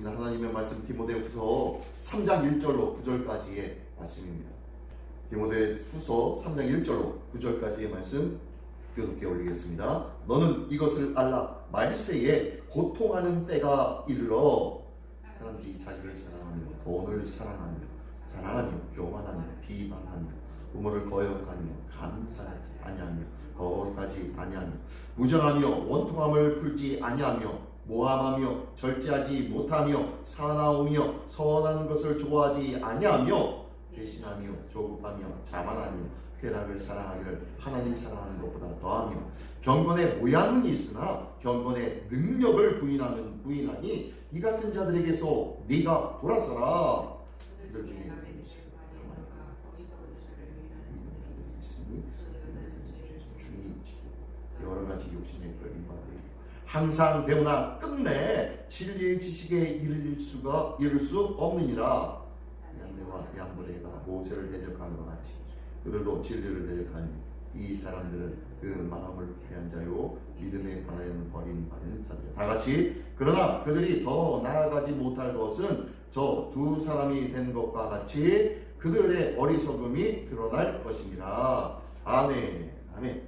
있는 하나님의 말씀 디모데후서 3장 1절로 9절까지의 말씀입니다. 디모데후서 3장 1절로 9절까지의 말씀 교독해 올리겠습니다. 너는 이것을 알라. 말세에 고통하는 때가 이르러 사람들이 자식을 사랑하며 돈을 사랑하며 자랑하며 교만하며 비방하며 부모를 거역하며 감사하지 아니하며 거룩하지 아니하며 무정하며 원통함을 풀지 아니하며 모함하며 절제하지 못하며 사나우며 선한 것을 좋아하지 아니하며 배신하며 조급하며 자만하며 쾌락을 사랑하기를 하나님 사랑하는 것보다 더하며 경건의 모양은 있으나 경건의 능력을 부인하니 이 같은 자들에게서 네가 돌아서라. 이들 중에 주님 여러 가지 욕심에 끌린 바들 항상 배우나 끝내 진리의 지식에 이를 수 없느니라. 양내와 양보레가 모세를 대적하는 것 같이 그들도 진리를 대적하니 이 사람들은 그 마음을 피한 자요 믿음의 바람을 버린 자들 다 같이 그러나 그들이 더 나아가지 못할 것은 저 두 사람이 된 것과 같이 그들의 어리석음이 드러날 것이니라. 아멘. 아멘.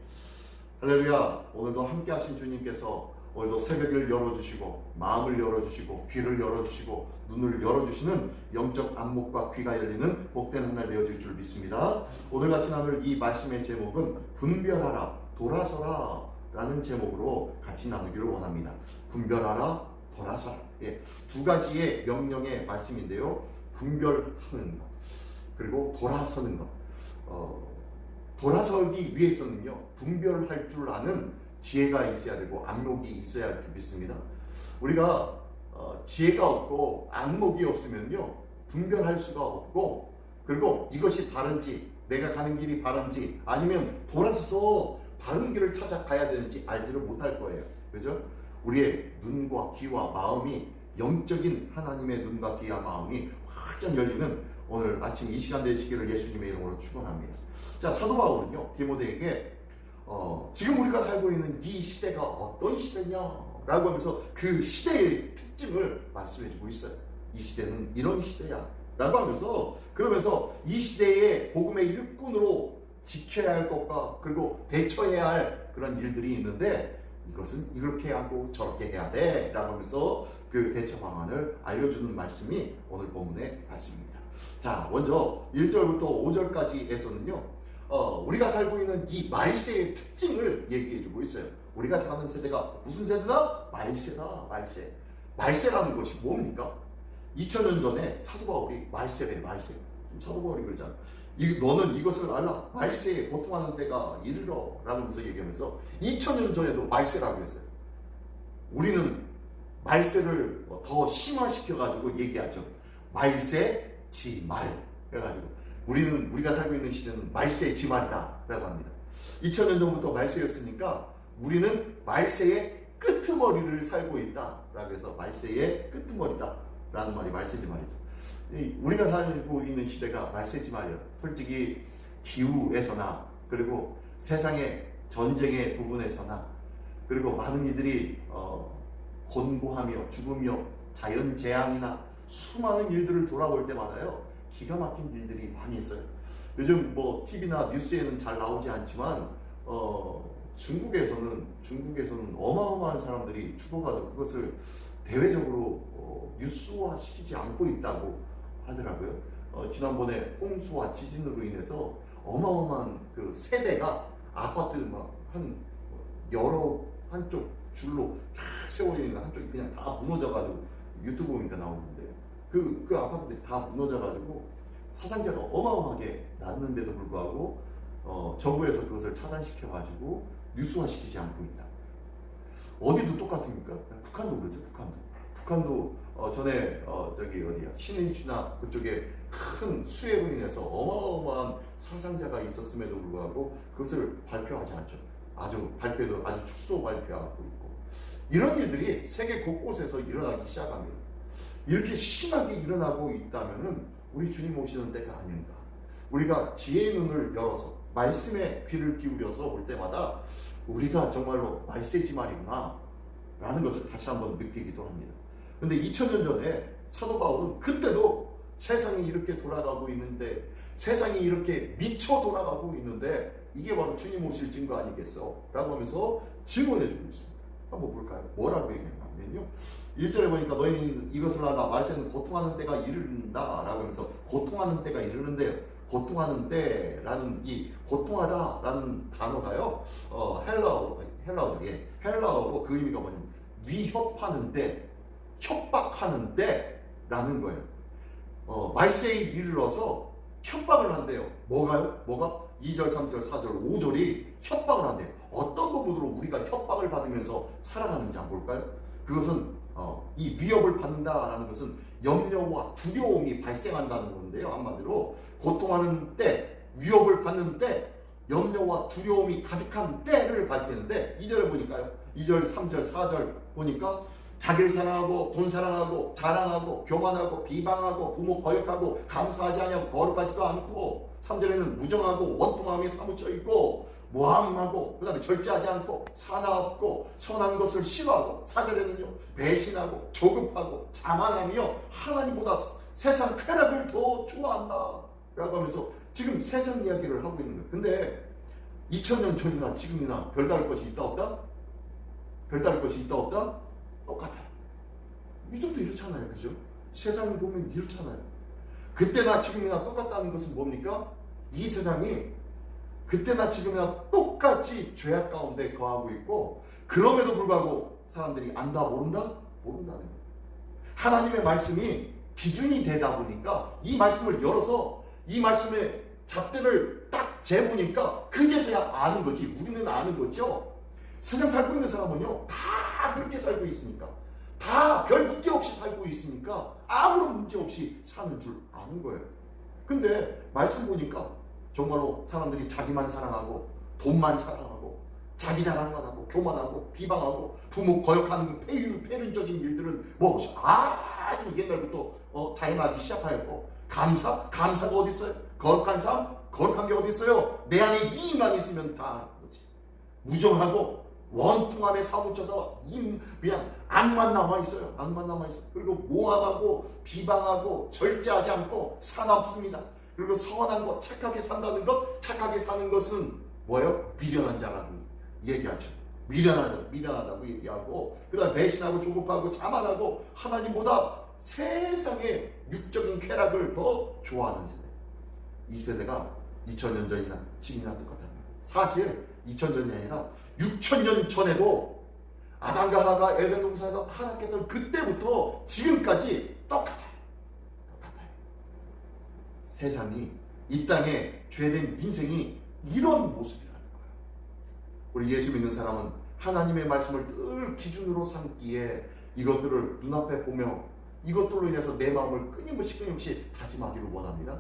할렐루야. 오늘도 함께 하신 주님께서 오늘도 새벽을 열어주시고 마음을 열어주시고 귀를 열어주시고 눈을 열어주시는 영적 안목과 귀가 열리는 복된 한 날 되어질 줄 믿습니다. 오늘같이 나눌 이 말씀의 제목은 분별하라 돌아서라 라는 제목으로 같이 나누기를 원합니다. 분별하라 돌아서라. 예, 두 가지의 명령의 말씀인데요. 분별하는 것 그리고 돌아서는 것. 돌아서기 위해서는요 분별할 줄 아는 지혜가 있어야 되고 안목이 있어야 할 줄 믿습니다. 우리가 지혜가 없고 안목이 없으면요 분별할 수가 없고 그리고 이것이 바른지 내가 가는 길이 바른지 아니면 돌아서서 바른 길을 찾아가야 되는지 알지를 못할 거예요. 그죠? 우리의 눈과 귀와 마음이 영적인 하나님의 눈과 귀와 마음이 활짝 열리는 오늘 아침 이 시간 되시기를 예수님의 이름으로 축원합니다. 자, 사도 바울은요 디모데에게 지금 우리가 살고 있는 이 시대가 어떤 시대냐라고 하면서 그 시대의 특징을 말씀해주고 있어요. 이 시대는 이런 시대야 라고 하면서 그러면서 이 시대의 복음의 일꾼으로 지켜야 할 것과 그리고 대처해야 할 그런 일들이 있는데 이것은 이렇게 하고 저렇게 해야 돼 라고 하면서 그 대처 방안을 알려주는 말씀이 오늘 본문에 있습니다. 자, 먼저 1절부터 5절까지에서는요 우리가 살고 있는 이 말세의 특징을 얘기해주고 있어요. 우리가 사는 세대가 무슨 세대다? 말세다. 말세라는 것이 뭡니까? 2000년 전에 사도 바울이 말세래. 사도 바울이 그러잖아. 너는 이것을 알라. 말세에 고통하는 때가 이르러 라면서 얘기하면서 2000년 전에도 말세라고 했어요. 우리는 말세를 더 심화시켜가지고 얘기하죠. 말세 지말 해가지고 우리가 살고 있는 시대는 말세의 지말이다 라고 합니다. 2000년 전부터 말세였으니까 우리는 말세의 끄트머리를 살고 있다 라고 해서 말세의 끄트머리다 라는 말이 말세지말이죠. 우리가 살고 있는 시대가 말세지말이에요. 솔직히 기후에서나 그리고 세상의 전쟁의 부분에서나 그리고 많은 이들이 곤고하며 죽으며 자연재앙이나 수많은 일들을 돌아볼 때마다요 기가 막힌 일들이 많이 있어요. 요즘 뭐 TV나 뉴스에는 잘 나오지 않지만 중국에서는 어마어마한 사람들이 죽어가지고 그것을 대외적으로 뉴스화 시키지 않고 있다고 하더라고요. 지난번에 홍수와 지진으로 인해서 어마어마한 그 세대가 아파트 막 한쪽 줄로 쫙 세워져 있는 한쪽이 그냥 다 무너져가지고 유튜브 보니까 나오는데 그 아파트들이 다 무너져가지고 사상자가 어마어마하게 났는데도 불구하고 정부에서 그것을 차단시켜가지고 뉴스화시키지 않고 있다. 어디도 똑같습니까? 북한도 그렇죠. 북한도 전에 저기 어디야 신의주나 그쪽에 큰 수해로 인해서 어마어마한 사상자가 있었음에도 불구하고 그것을 발표하지 않죠. 발표도 아주 축소 발표하고 있고 이런 일들이 세계 곳곳에서 일어나기 시작합니다. 이렇게 심하게 일어나고 있다면은 우리 주님 오시는 때가 아닌가. 우리가 지혜의 눈을 열어서 말씀에 귀를 기울여서 올 때마다 우리가 정말로 말세지말이구나 라는 것을 다시 한번 느끼기도 합니다. 근데 2000년 전에 사도 바울은 그때도 세상이 이렇게 돌아가고 있는데, 세상이 이렇게 미쳐 돌아가고 있는데 이게 바로 주님 오실 증거 아니겠어? 라고 하면서 증언해 주고 있습니다. 한번 볼까요? 뭐라고 얘기하냐면요, 1절에 보니까 너희는 이것을 알아 말세는 고통하는 때가 이르는다 라고 하면서 고통하는 때가 이르는데요, 고통하는 때라는 이 고통하다라는 단어가요, 헬라어로 그 의미가 뭐냐면 위협하는 때, 협박하는 때라는 거예요. 말세에 이르러서 협박을 한대요. 뭐가요? 뭐가? 2절, 3절, 4절, 5절이 협박을 한대요. 어떤 부분으로 우리가 협박을 받으면서 살아가는지 한번 볼까요? 그것은 이 위협을 받는다라는 것은 염려와 두려움이 발생한다는 건데요. 한마디로 고통하는 때, 위협을 받는 때, 염려와 두려움이 가득한 때를 가리키는데, 2절에 보니까요, 2절, 3절, 4절 보니까 자기를 사랑하고 돈 사랑하고 자랑하고 교만하고 비방하고 부모 거역하고 감사하지 아니하고 거룩하지도 않고, 3절에는 무정하고 원통함에 사무쳐 있고 모함하고, 그 다음에 절제하지 않고 사나웠고 선한 것을 싫어하고, 4절에는요 배신하고 조급하고 자만하며 하나님보다 세상 쾌락을 더 좋아한다 라고 하면서 지금 세상 이야기를 하고 있는 거예요. 근데 2000년 전이나 지금이나 별다를 것이 있다 없다? 별다를 것이 있다 없다? 똑같아요. 요즘도 이렇잖아요. 그죠? 세상을 보면 이렇잖아요. 그때나 지금이나 똑같다는 것은 뭡니까? 이 세상이 그때나 지금이나 똑같이 죄악 가운데 거하고 있고, 그럼에도 불구하고 사람들이 안다 모른다? 모른다는 거예요. 하나님의 말씀이 기준이 되다 보니까 이 말씀을 열어서 이 말씀의 잣대를 딱 재보니까 그제서야 아는 거지. 우리는 아는 거죠. 세상 살고 있는 사람은요 다 그렇게 살고 있으니까, 다 별 문제 없이 살고 있으니까 아무런 문제 없이 사는 줄 아는 거예요. 근데 말씀 보니까 정말로 사람들이 자기만 사랑하고 돈만 사랑하고 자기 자랑만 하고 교만하고 비방하고 부모 거역하는 폐륜적인 일들은 뭐 아주 옛날부터 자행하기 시작하였고, 감사가 어디 있어요? 거룩한 삶? 거룩한 게 어디 있어요? 내 안에 이만 있으면 다 하는 거지. 무정하고 원통함에 사무쳐서 그냥 악만 남아있어요. 악만 남아있어요. 그리고 모함하고 비방하고 절제하지 않고 사납습니다. 그리고 선한 것, 착하게 산다는 것, 착하게 사는 것은 뭐예요? 미련한 자라고 얘기하죠. 미련하다고 얘기하고, 그 다음에 배신하고 조급하고 자만하고 하나님보다 세상의 육적인 쾌락을 더 좋아하는 세대. 이 세대가 2000년 전이나 지금이나 똑같아요. 사실 2000년이 아니라 6000년 전에도 아담과 하와가 에덴 동산에서 타락했던 그때부터 지금까지 똑같아요. 세상이, 이 땅에 죄된 인생이 이런 모습이라는 거예요. 우리 예수 믿는 사람은 하나님의 말씀을 늘 기준으로 삼기에 이것들을 눈앞에 보며 이것들로 인해서 내 마음을 끊임없이 다짐하기를 원합니다.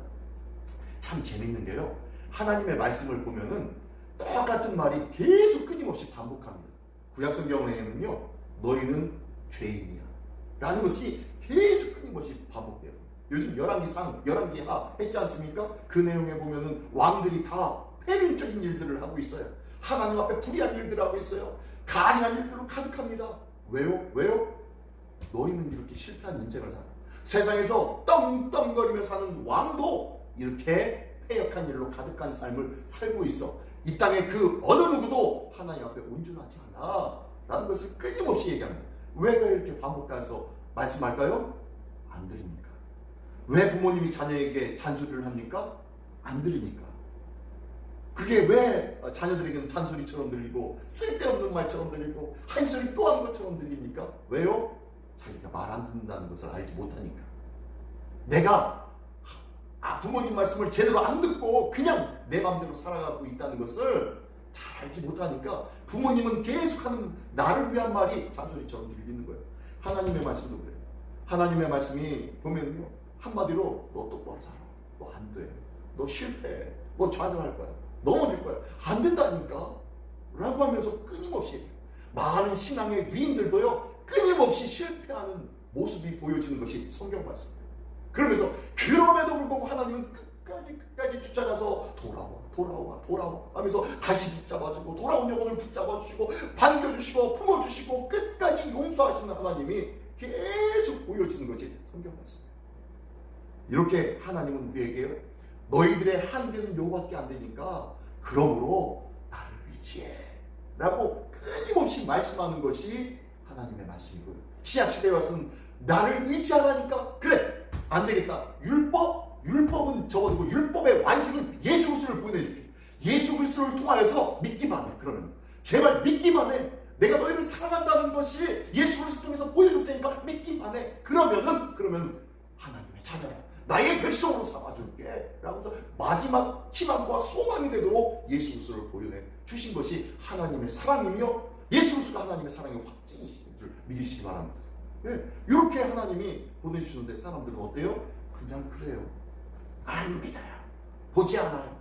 참 재밌는 게요, 하나님의 말씀을 보면은 똑같은 말이 계속 끊임없이 반복합니다. 구약성경에는요, 너희는 죄인이야 라는 것이 계속 끊임없이 반복돼요. 요즘 열왕기하 했지 않습니까? 그 내용에 보면은 왕들이 다 폐륜적인 일들을 하고 있어요. 하나님 앞에 불의한 일들을 하고 있어요. 가증한 일들로 가득합니다. 왜요? 너희는 이렇게 실패한 인생을 살아. 세상에서 떵떵거리며 사는 왕도 이렇게 패역한 일로 가득한 삶을 살고 있어. 이 땅에 그 어느 누구도 하나님 앞에 온전하지 않아 라는 것을 끊임없이 얘기합니다. 왜 이렇게 반복해서 말씀할까요? 안 들으니까. 왜 부모님이 자녀에게 잔소리를 합니까? 안 들으니까. 그게 왜 자녀들에게는 잔소리처럼 들리고 쓸데없는 말처럼 들리고 한 소리 또 한 것처럼 들립니까? 왜요? 자기가 말 안 듣는다는 것을 알지 못하니까. 내가 부모님 말씀을 제대로 안 듣고 그냥 내 마음대로 살아가고 있다는 것을 잘 알지 못하니까 부모님은 계속하는 나를 위한 말이 잔소리처럼 들리는 거예요. 하나님의 말씀도 그래요. 하나님의 말씀이 보면요, 한마디로 너 똑바로 살아, 너 안 돼, 너 실패해, 너 좌절할 거야, 넘어질 거야, 안 된다니까 라고 하면서 끊임없이 얘기해요. 많은 신앙의 위인들도요 끊임없이 실패하는 모습이 보여지는 것이 성경 말씀이에요. 그러면서 그럼에도 불구하고 하나님은 끝까지 쫓아가서 돌아와 하면서 다시 붙잡아주고, 돌아온 영혼을 붙잡아주시고, 반겨주시고, 품어주시고, 끝까지 용서하시는 하나님이 계속 보여지는 것이 성경 말씀이에요. 이렇게 하나님은 우리에게 너희들의 한계는 요거밖에 안 되니까 그러므로 나를 의지해 라고 끊임없이 말씀하는 것이 하나님의 말씀이고요. 신약시대에 와서는 나를 의지하라니까 그래 안 되겠다. 율법은 접어두고 율법의 완성은 예수 그리스도를 보내줄게. 예수 그리스도를 통하여서 믿기만 해. 그러면 제발 믿기만 해. 내가 너희를 사랑한다는 것이 예수 그리스도 통해서 보여줄 테니까 믿기만 해. 그러면 하나님의 자녀라 나의 백성으로 삼아줄게 라고 마지막 희망과 소망이 되도록 예수 그리스도를 보여내 주신 것이 하나님의 사랑이며 예수 그리스도가 하나님의 사랑의 확증이신 줄 믿으시기 바랍니다. 네, 이렇게 하나님이 보내주시는데 사람들은 어때요? 그냥 그래요. 안 믿어요. 보지 않아요.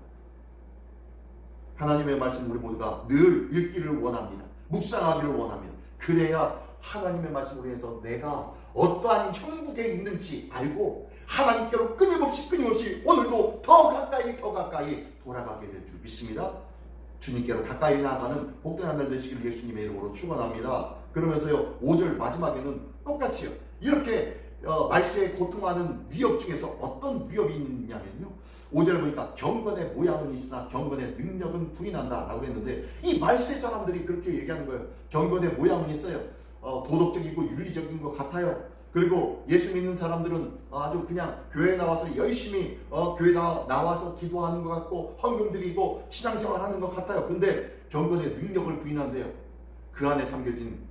하나님의 말씀 우리 모두가 늘 읽기를 원합니다. 묵상하기를 원합니다. 그래야 하나님의 말씀으로 해서 내가 어떠한 형국에 있는지 알고 하나님께로 끊임없이 오늘도 더 가까이 돌아가게 될 줄 믿습니다. 주님께로 가까이 나아가는 복된 한 날 되시길 예수님의 이름으로 축원합니다. 그러면서요 5절 마지막에는 똑같이요 이렇게 말세에 고통하는 위협 중에서 어떤 위협이 있냐면요 5절 보니까 경건의 모양은 있으나 경건의 능력은 부인한다 라고 했는데 이 말세 사람들이 그렇게 얘기하는 거예요. 경건의 모양은 있어요. 도덕적이고 윤리적인 것 같아요. 그리고 예수 믿는 사람들은 아주 그냥 교회에 나와서 열심히 교회 나와서 기도하는 것 같고 헌금 드리고 신앙생활 하는 것 같아요. 근데 경건의 능력을 부인한대요. 그 안에 담겨진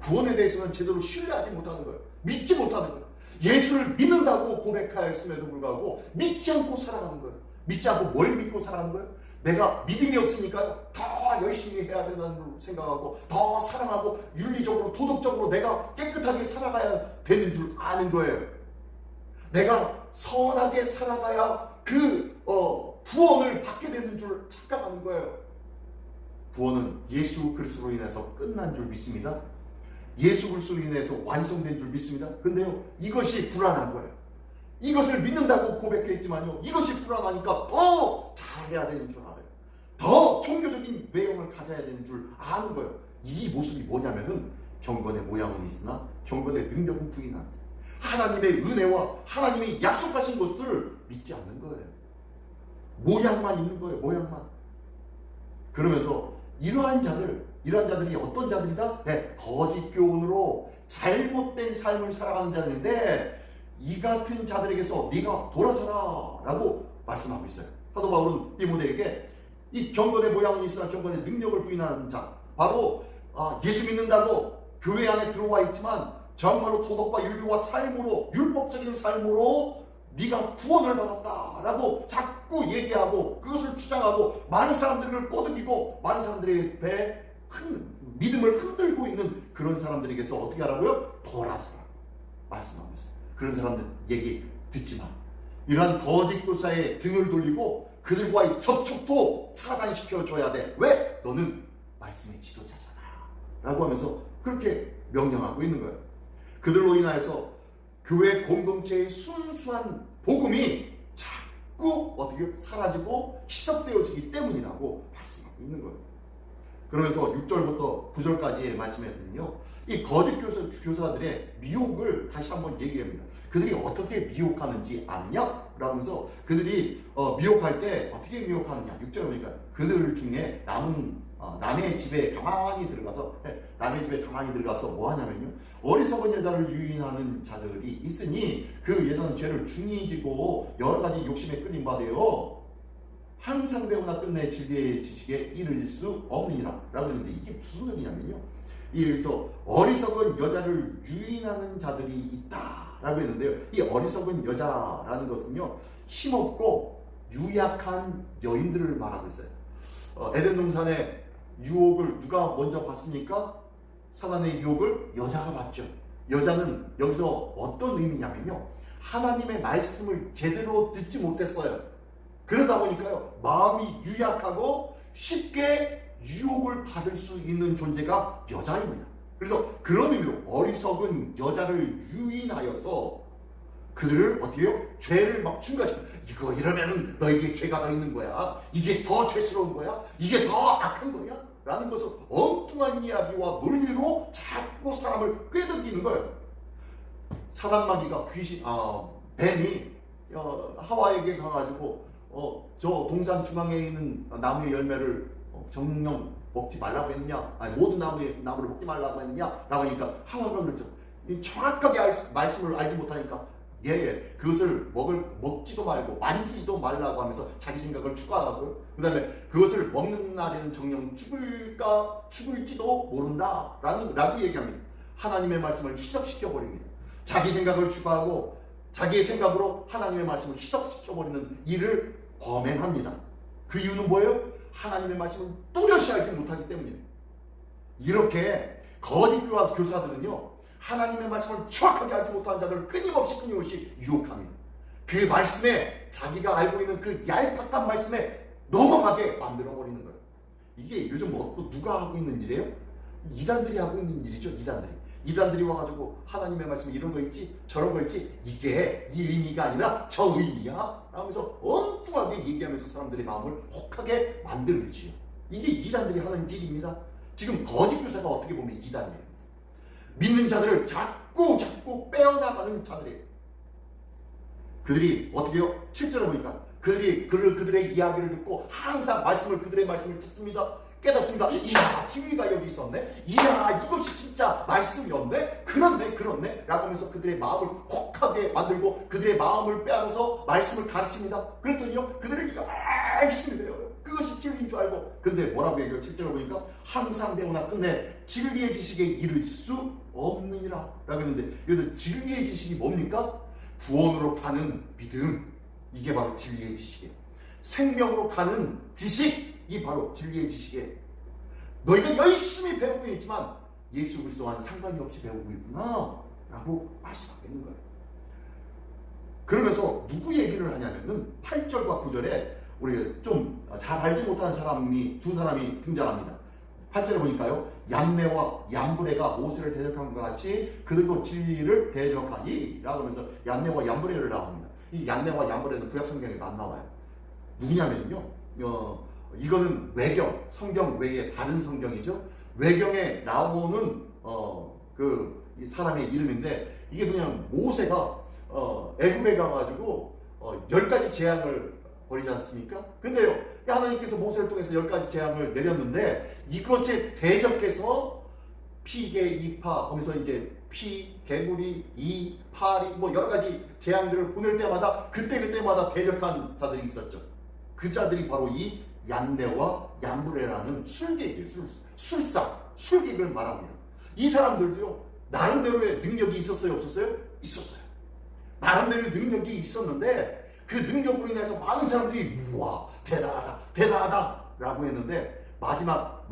구원에 대해서는 제대로 신뢰하지 못하는 거예요. 믿지 못하는 거예요. 예수를 믿는다고 고백하였음에도 불구하고 믿지 않고 살아가는 거예요. 믿지 않고 뭘 믿고 살아가는 거예요? 내가 믿음이 없으니까요 더 열심히 해야 된다는 걸 생각하고 더 사랑하고 윤리적으로 도덕적으로 내가 깨끗하게 살아가야 되는 줄 아는 거예요. 내가 선하게 살아가야 그 구원을 받게 되는 줄 착각하는 거예요. 구원은 예수 그리스도로 인해서 끝난 줄 믿습니다. 예수 그리스도로 인해서 완성된 줄 믿습니다. 근데요 이것이 불안한 거예요. 이것을 믿는다고 고백했지만요 이것이 불안하니까 더 잘해야 되는 줄 알아요. 더 종교적인 외형을 가져야 되는 줄 아는 거예요. 이 모습이 뭐냐면은 경건의 모양은 있으나 경건의 능력은 부인한다. 하나님의 은혜와 하나님이 약속하신 것들을 믿지 않는 거예요. 모양만 있는 거예요. 모양만. 그러면서 이러한 자들이 어떤 자들이다? 네, 거짓 교훈으로 잘못된 삶을 살아가는 자들인데 이 같은 자들에게서 네가 돌아서라 라고 말씀하고 있어요. 사도 바울은 디모데에게 이 경건의 모양은 있으나 경건의 능력을 부인하는 자 바로 예수 믿는다고 교회 안에 들어와 있지만 정말로 도덕과 윤리와 삶으로 율법적인 삶으로 네가 구원을 받았다 라고 자꾸 얘기하고 그것을 주장하고 많은 사람들을 꼬드기고 많은 사람들의 배에 믿음을 흔들고 있는 그런 사람들에게서 어떻게 하라고요? 돌아서라 말씀하고 있어요. 그런 사람들 얘기 듣지 마. 이러한 거짓 교사의 등을 돌리고 그들과의 접촉도 차단시켜줘야 돼. 왜? 너는 말씀의 지도자잖아 라고 하면서 그렇게 명령하고 있는 거예요. 그들로 인하여서 교회 공동체의 순수한 복음이 자꾸 어떻게 사라지고 희석되어지기 때문이라고 말씀하고 있는 거예요. 그러면서 6절부터 9절까지의 말씀에서는요 이 거짓 교사들의 미혹을 다시 한번 얘기합니다. 그들이 어떻게 미혹하는지 아느냐? 라면서 그들이 미혹할 때 어떻게 미혹하느냐? 6절에 보니까 그들 중에 남의 집에 가만히 들어가서 뭐 하냐면요 어리석은 여자를 유인하는 자들이 있으니 그 여자는 죄를 중히 지고 여러 가지 욕심에 끌린 바 되어 항상 배우나 끝내 진리의 지식에 이를 수 없느니라 라고 했는데 이게 무슨 소리냐면요 여기서 어리석은 여자를 유인하는 자들이 있다 라고 했는데요 이 어리석은 여자라는 것은요 힘없고 유약한 여인들을 말하고 있어요. 에덴 동산의 유혹을 누가 먼저 봤습니까? 사단의 유혹을 여자가 봤죠. 여자는 여기서 어떤 의미냐면요 하나님의 말씀을 제대로 듣지 못했어요. 그러다 보니까요 마음이 유약하고 쉽게 유혹을 받을 수 있는 존재가 여자입니다. 그래서 그런 의미로 어리석은 여자를 유인하여서 그들을 어떻게 해요? 죄를 막 중과시켜. 이거 이러면은 너에게 죄가 더 있는 거야. 이게 더 죄스러운 거야. 이게 더 악한 거야. 라는 것을 엉뚱한 이야기와 논리로 자꾸 사람을 꿰덕이는 거예요. 사단마귀가 뱀이 하와에게 가가지고 저 동산 중앙에 있는 나무의 열매를 정령 먹지 말라고 했냐? 아니, 모든 나무를 먹지 말라고 했냐? 라고 하니까 하와가 그랬죠. 정확하게 말씀을 알지 못하니까 그것을 먹지도 말고 만지지도 말라고 하면서 자기 생각을 추가하고요. 그 다음에 그것을 먹는 날에는 정녕 죽을지도 모른다 라고 얘기합니다. 하나님의 말씀을 희석시켜버립니다. 자기 생각을 추가하고 자기의 생각으로 하나님의 말씀을 희석시켜버리는 일을 범행합니다. 그 이유는 뭐예요? 하나님의 말씀을 또렷이 알지 못하기 때문이에요. 이렇게 거짓 교사들은요, 하나님의 말씀을 정확하게 알지 못하는 자들을 끊임없이 유혹합니다. 그 말씀에, 자기가 알고 있는 그 얄팍한 말씀에 넘어가게 만들어버리는 거예요. 이게 요즘 또 누가 하고 있는 일이에요? 이단들이 하고 있는 일이죠. 이단들이 와가지고 하나님의 말씀에 이런 거 있지, 저런 거 있지, 이게 이 의미가 아니라 저 의미야 하면서 엉뚱하게 얘기하면서 사람들의 마음을 혹하게 만들지요. 이게 이단들이 하는 일입니다. 지금 거짓 교사가 어떻게 보면 이단이에요. 믿는 자들을 자꾸 빼어나가는 자들이에요. 그들이 어떻게 해요? 7절에 보니까 그들의 이야기를 듣고 항상 그들의 말씀을 듣습니다. 깨닫습니다. 이야, 진리가 여기 있었네. 이야, 이것이 진짜 말씀이었네. 그렇네 라고 하면서 그들의 마음을 혹하게 만들고 그들의 마음을 빼앗아서 말씀을 가르칩니다. 그랬더니요, 그들을 열심히 배워요. 그것이 진리인 줄 알고. 근데 뭐라고 얘기해요? 7절을 보니까 항상 배우나 끝내 진리의 지식에 이를 수 없느니라 라고 했는데, 여기서 진리의 지식이 뭡니까? 구원으로 가는 믿음, 이게 바로 진리의 지식이에요. 생명으로 가는 지식이 바로 진리의 지식이에요. 너희가 열심히 배우고 있지만 예수 그리스도와는 상관이 없이 배우고 있구나 라고 말씀하고 있는 거예요. 그러면서 누구 얘기를 하냐면은 8절과 9절에 우리가 좀 잘 알지 못하는 두 사람이 등장합니다. 8절에 보니까요, 얀네와 얀브레가 모세를 대적한 것 같이 그들도 진리를 대적하니 라고 하면서 얀네와 얀브레를 나옵니다. 이 얀네와 얀브레는 구약 성경에도 안 나와요. 누구냐면요, 이거는 외경, 성경 외에 다른 성경이죠. 외경에 나오는 이 사람의 이름인데, 이게 그냥 모세가 애굽에 가가지고 10가지 재앙을 벌이지 않습니까? 근데요, 하나님께서 모세를 통해서 10가지 재앙을 내렸는데, 이것에 대적해서 피개, 이파 하면서 이제 피, 개구리, 이, 파리 여러 가지 재앙들을 보낼 때마다 그때마다 대적한 자들이 있었죠. 그 자들이 바로 이 얀네와 얀브레라는 술객이에요. 술객을 말합니다. 이 사람들도요, 나름대로의 능력이 있었어요, 없었어요? 있었어요. 나름대로의 능력이 있었는데, 그 능력으로 인해서 많은 사람들이 우와, 대단하다 라고 했는데, 마지막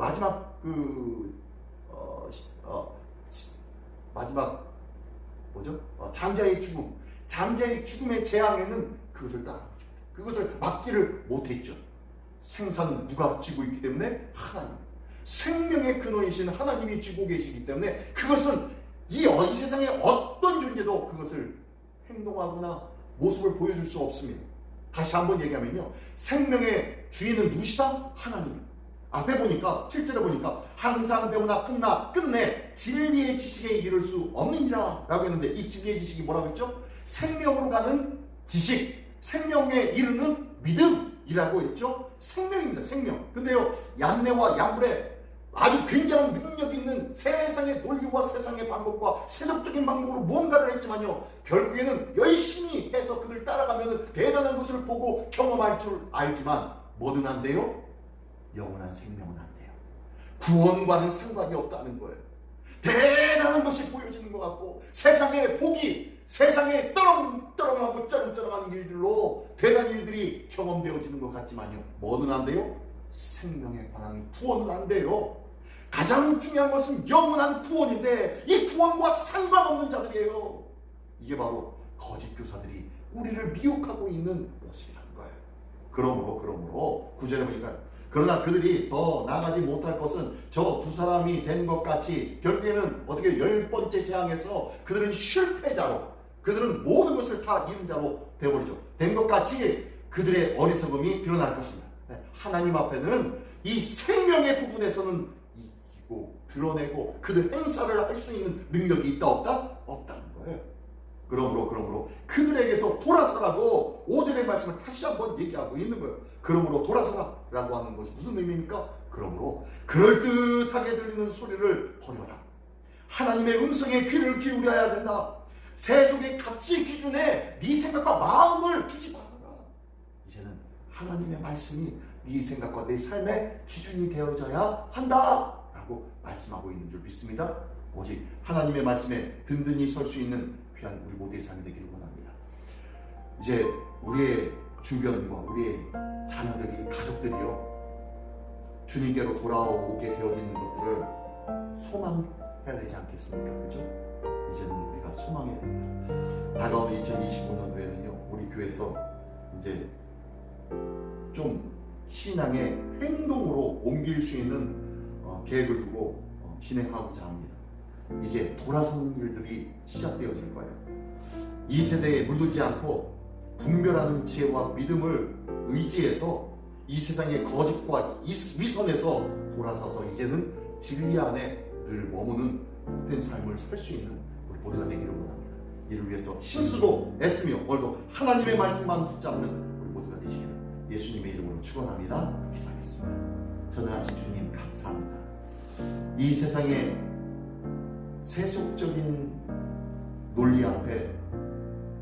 뭐죠? 장자의 죽음의 재앙에는 그것을 따라오죠. 그것을 막지를 못했죠. 생사는 누가 쥐고 있기 때문에? 하나님. 생명의 근원이신 하나님이 쥐고 계시기 때문에 그것은 이 세상의 어떤 존재도 그것을 행동하거나 모습을 보여줄 수 없습니다. 다시 한번 얘기하면요, 생명의 주인은 누구시다? 하나님. 앞에 보니까 7절에 보니까 항상 배우나 끝내 진리의 지식에 이를 수 없느니라 라고 했는데, 이 진리의 지식이 뭐라고 했죠? 생명으로 가는 지식, 생명에 이르는 믿음이라고 했죠. 생명입니다. 생명. 근데요, 얀네와 얀브레, 아주 굉장한 능력 있는 세상의 논리와 세상의 방법과 세속적인 방법으로 뭔가를 했지만요, 결국에는 열심히 해서 그들 따라가면 대단한 것을 보고 경험할 줄 알지만 뭐든 안 돼요? 영원한 생명은 안 돼요. 구원과는 상관이 없다는 거예요. 대단한 것이 보여지는 것 같고, 세상의 복이, 세상에 떠렁떠렁하고 쩌렁쩌렁한 일들로 대단한 일들이 경험되어지는 것 같지만요, 뭐든 안 돼요? 생명에 관한 구원은 안 돼요. 가장 중요한 것은 영원한 구원인데, 이 구원과 상관없는 자들이에요. 이게 바로 거짓 교사들이 우리를 미혹하고 있는 모습이라는 거예요. 그러므로 9절에 보니까, 그러나 그들이 더 나아가지 못할 것은 저 두 사람이 된 것 같이 결국에는 어떻게 10번째 재앙에서 그들은 실패자로, 그들은 모든 것을 다 잃은 자로 되어버리죠. 된 것 같이 그들의 어리석음이 드러날 것입니다. 하나님 앞에는 이 생명의 부분에서는 이기고 드러내고 그들 행사를 할 수 있는 능력이 있다 없다? 없다는 거예요. 그러므로 그들에게서 돌아서라고 5절의 말씀을 다시 한번 얘기하고 있는 거예요. 그러므로 돌아서라라고 하는 것이 무슨 의미입니까? 그러므로 그럴듯하게 들리는 소리를 버려라. 하나님의 음성에 귀를 기울여야 된다. 세속의 가치 기준에 네 생각과 마음을 두지 말아라. 이제는 하나님의 말씀이 네 생각과 내 삶의 기준이 되어져야 한다 라고 말씀하고 있는 줄 믿습니다. 오직 하나님의 말씀에 든든히 설 수 있는 귀한 우리 모두의 삶이 되기를 원합니다. 이제 우리의 주변과 우리의 자녀들이, 가족들이요, 주님께로 돌아오게 되어지는 것들을 소망해야 되지 않겠습니까? 그렇죠? 이제는 우리가 소망해야 됩니다. 다가오는 2025년도에는요, 우리 교회에서 이제 좀 신앙의 행동으로 옮길 수 있는 계획을 두고 진행하고자 합니다. 이제 돌아서는 일들이 시작되어질 거예요. 이 세대에 물들지 않고 분별하는 지혜와 믿음을 의지해서 이 세상의 거짓과 위선에서 돌아서서 이제는 진리 안에 늘 머무는 복된 삶을 살 수 있는 우리 모두가 되기를 원합니다. 이를 위해서 힘쓰고 애쓰며 오늘도 하나님의 말씀만 붙잡는 우리 모두가 되시기를 예수님의 이름으로 축원합니다. 기도하겠습니다. 전능하신 주님 감사합니다. 이 세상에 세속적인 논리 앞에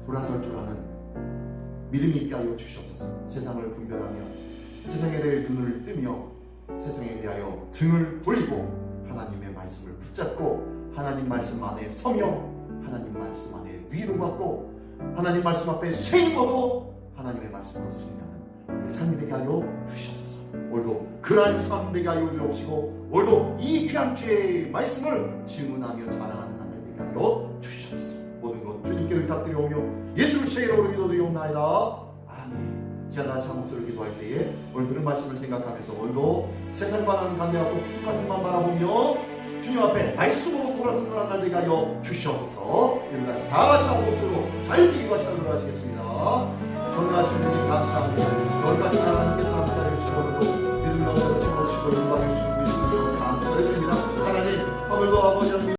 돌아설 줄 아는 믿음이 있게 하여 주시옵소서. 세상을 분별하며 세상에 대해 눈을 뜨며 세상에 대하여 등을 돌리고 하나님의 말씀을 붙잡고 하나님 말씀 안에 서며 하나님 말씀 안에 위로받고 하나님 말씀 앞에 쇠임어도 하나님의 말씀으로 승리하는 우리의 삶이 되게 하여 주시옵소서. 오늘도 그러한 삶 되게 하여 주옵시고 오늘도 이 귀한 주의 말씀을 증언하며 자랑하는 하나님 되게 하여 주시옵소서. 모든 것 주님께 의탁드려오며 예수를 세계로 기도드리옵나이다. 아멘. 제가 다시 한 목소리로 기도할 때에 오늘 들은 말씀을 생각하면서 오늘도 세상과는 관계하고 부족한 줄만 바라보며 주님 앞에 말씀으로 돌아서는 날 되게 하여 주시옵소서. 여러분 다 같이 한 목소리로 자유롭게 기도하시도록 하시겠습니다. 전능하신 주님 감사합니다. 여기까지 하나님께서